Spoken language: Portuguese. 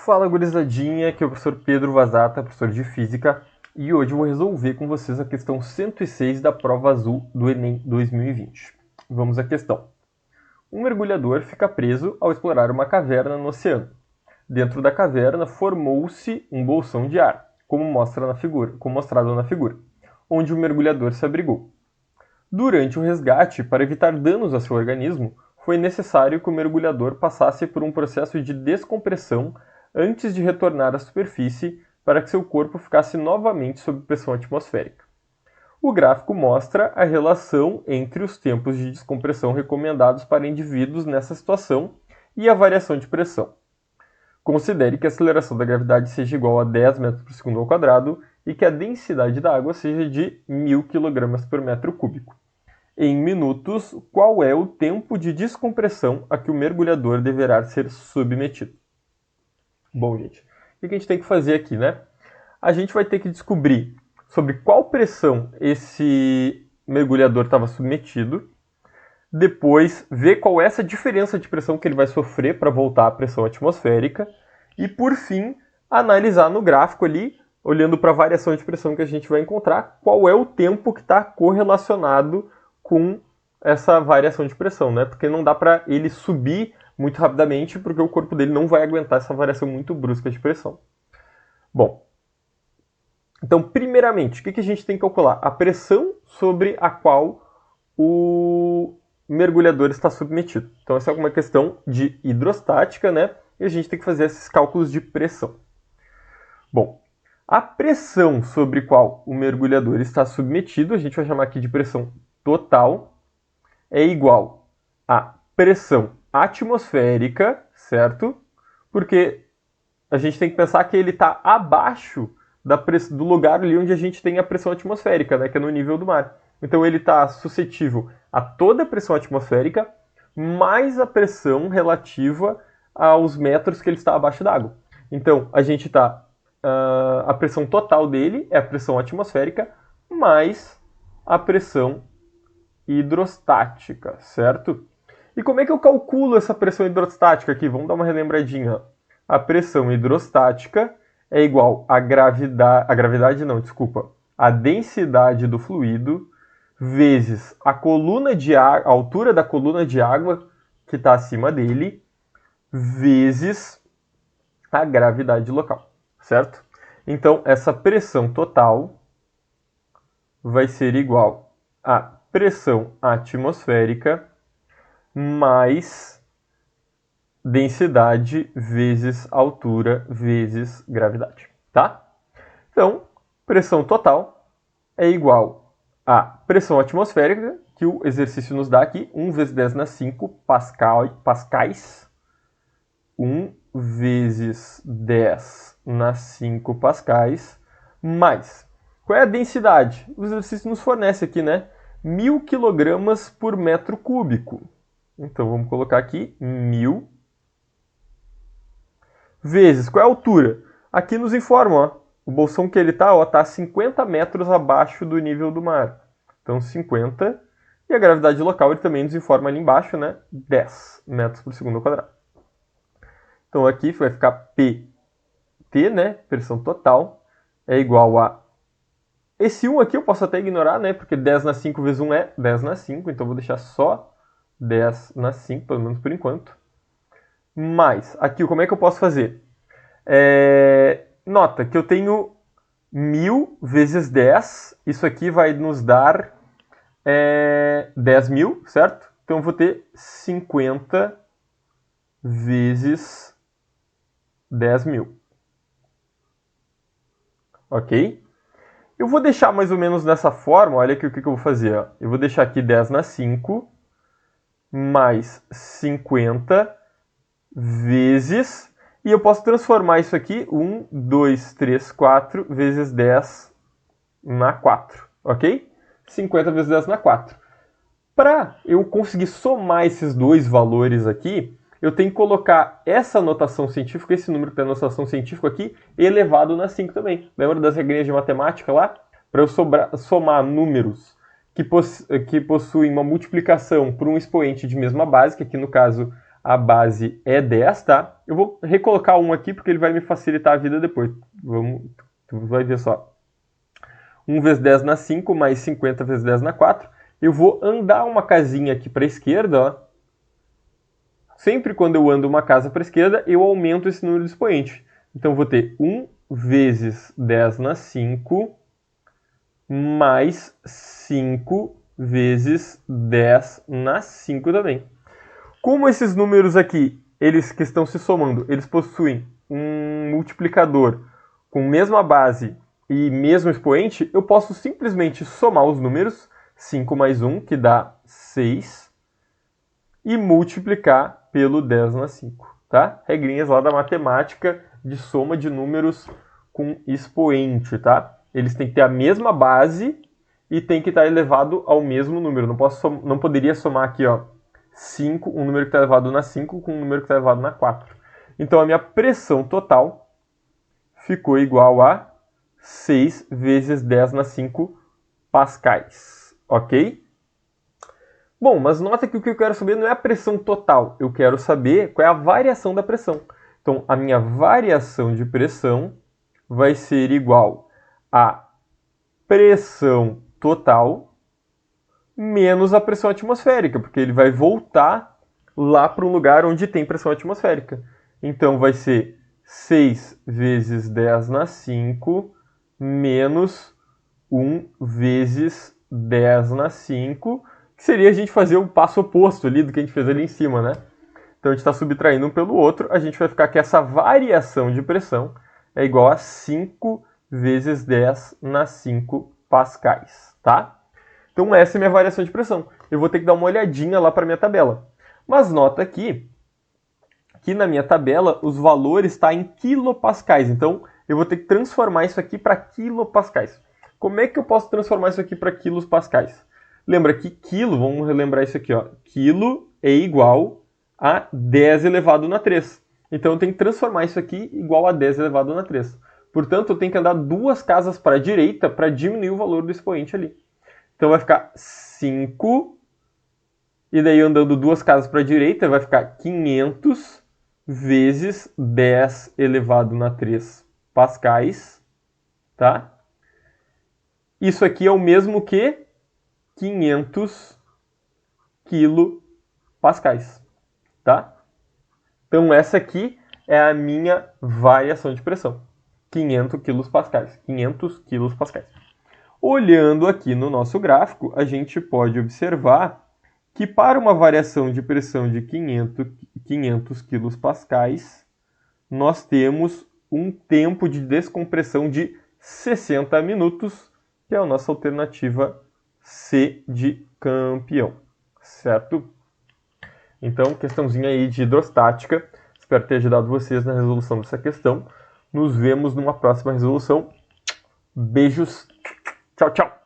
Fala, gurizadinha, aqui é o professor Pedro Vazata, professor de Física, e hoje eu vou resolver com vocês a questão 106 da prova azul do Enem 2020. Vamos à questão. Um mergulhador fica preso ao explorar uma caverna no oceano. Dentro da caverna formou-se um bolsão de ar, como mostrado na figura, onde o mergulhador se abrigou. Durante o resgate, para evitar danos a seu organismo, foi necessário que o mergulhador passasse por um processo de descompressão antes de retornar à superfície para que seu corpo ficasse novamente sob pressão atmosférica. O gráfico mostra a relação entre os tempos de descompressão recomendados para indivíduos nessa situação e a variação de pressão. Considere que a aceleração da gravidade seja igual a 10 metros por segundo ao quadrado e que a densidade da água seja de 1000 kg por metro cúbico. Em minutos, qual é o tempo de descompressão a que o mergulhador deverá ser submetido? Bom, gente, o que a gente tem que fazer aqui, né? A gente vai ter que descobrir sobre qual pressão esse mergulhador estava submetido, depois ver qual é essa diferença de pressão que ele vai sofrer para voltar à pressão atmosférica e, por fim, analisar no gráfico ali, olhando para a variação de pressão que a gente vai encontrar, qual é o tempo que está correlacionado com essa variação de pressão, né? Porque não dá para ele subir muito rapidamente, porque o corpo dele não vai aguentar essa variação muito brusca de pressão. Bom, então, primeiramente, o que a gente tem que calcular? A pressão sobre a qual o mergulhador está submetido. Então, essa é uma questão de hidrostática, né? E a gente tem que fazer esses cálculos de pressão. Bom, a pressão sobre a qual o mergulhador está submetido, a gente vai chamar aqui de pressão total, é igual a pressão atmosférica, certo? Porque a gente tem que pensar que ele está abaixo do lugar ali onde a gente tem a pressão atmosférica, né, que é no nível do mar. Então ele está suscetível a toda a pressão atmosférica, mais a pressão relativa aos metros que ele está abaixo d'água. Então a gente está... a pressão total dele é a pressão atmosférica, mais a pressão hidrostática, certo? E como é que eu calculo essa pressão hidrostática aqui? Vamos dar uma relembradinha. A pressão hidrostática é igual à a densidade do fluido vezes a altura da coluna de água que está acima dele, vezes a gravidade local, certo? Então, essa pressão total vai ser igual a pressão atmosférica mais densidade vezes altura vezes gravidade, tá? Então, pressão total é igual a pressão atmosférica, que o exercício nos dá aqui, 1 vezes 10 na 5 pascais, 1 vezes 10 na 5 pascais, mais, qual é a densidade? O exercício nos fornece aqui, né? 1000 kg por metro cúbico. Então, vamos colocar aqui 1000 vezes. Qual é a altura? Aqui nos informa, ó, o bolsão que ele está a 50 metros abaixo do nível do mar. Então, 50. E a gravidade local ele também nos informa ali embaixo, né? 10 metros por segundo ao quadrado. Então, aqui vai ficar PT, né? Pressão total, é igual a... Esse 1 aqui eu posso até ignorar, né? Porque 10 na 5 vezes 1 é 10 na 5. Então, eu vou deixar só 10 na 5, pelo menos por enquanto. Mais, aqui, como é que eu posso fazer? Nota que eu tenho 1000 vezes 10. Isso aqui vai nos dar 10.000, certo? Então, eu vou ter 50 vezes 10.000. Ok? Eu vou deixar mais ou menos dessa forma. Olha aqui o que eu vou fazer. Ó. Eu vou deixar aqui 10 na 5 mais 50 vezes... E eu posso transformar isso aqui, 1, 2, 3, 4, vezes 10 na 4, ok? 50 vezes 10 na 4. Para eu conseguir somar esses dois valores aqui, eu tenho que colocar essa notação científica, esse número que tem a notação científica aqui, elevado na 5 também. Lembra das regrinhas de matemática lá? Para eu somar números que possuem uma multiplicação por um expoente de mesma base, que aqui no caso a base é 10, tá? Eu vou recolocar 1 aqui porque ele vai me facilitar a vida depois. Tu vai ver só. 1 vezes 10 na 5, mais 50 vezes 10 na 4. Eu vou andar uma casinha aqui para a esquerda, ó. Sempre quando eu ando uma casa para a esquerda, eu aumento esse número de expoente. Então, eu vou ter 1 vezes 10 na 5, mais 5 vezes 10 na 5 também. Como esses números aqui, eles que estão se somando, eles possuem um multiplicador com mesma base e mesmo expoente, eu posso simplesmente somar os números, 5 mais 1, que dá 6, e multiplicar pelo 10 na 5, tá? Regrinhas lá da matemática de soma de números com expoente, tá? Eles têm que ter a mesma base e tem que estar elevado ao mesmo número. Não poderia somar aqui, ó, 5, um número que está elevado na 5 com um número que está elevado na 4. Então, a minha pressão total ficou igual a 6 vezes 10 na 5 pascais, ok? Bom, mas nota que o que eu quero saber não é a pressão total, eu quero saber qual é a variação da pressão. Então, a minha variação de pressão vai ser igual a pressão total menos a pressão atmosférica, porque ele vai voltar lá para um lugar onde tem pressão atmosférica. Então, vai ser 6 vezes 10 na 5 menos 1 vezes 10 na 5, que seria a gente fazer o passo oposto ali do que a gente fez ali em cima, né? Então, a gente está subtraindo um pelo outro, a gente vai ficar que essa variação de pressão é igual a 5 vezes 10 na 5 pascais, tá? Então, essa é a minha variação de pressão. Eu vou ter que dar uma olhadinha lá para a minha tabela. Mas nota aqui que na minha tabela os valores estão em quilopascais. Então, eu vou ter que transformar isso aqui para quilopascais. Como é que eu posso transformar isso aqui para quilos pascais? Lembra que quilo, vamos relembrar isso aqui, ó. Quilo é igual a 10 elevado na 3. Então, eu tenho que transformar isso aqui igual a 10 elevado na 3. Portanto, eu tenho que andar 2 casas para a direita para diminuir o valor do expoente ali. Então, vai ficar 5, e daí andando 2 casas para a direita, vai ficar 500 vezes 10 elevado na 3 pascais, tá? Isso aqui é o mesmo que 500 quilopascais, tá? Então, essa aqui é a minha variação de pressão. 500 quilopascais. 500 quilopascais. Olhando aqui no nosso gráfico, a gente pode observar que para uma variação de pressão de 500 quilopascais, nós temos um tempo de descompressão de 60 minutos, que é a nossa alternativa C de campeão, certo? Então, questãozinha aí de hidrostática. Espero ter ajudado vocês na resolução dessa questão. Nos vemos numa próxima resolução. Beijos. Tchau, tchau.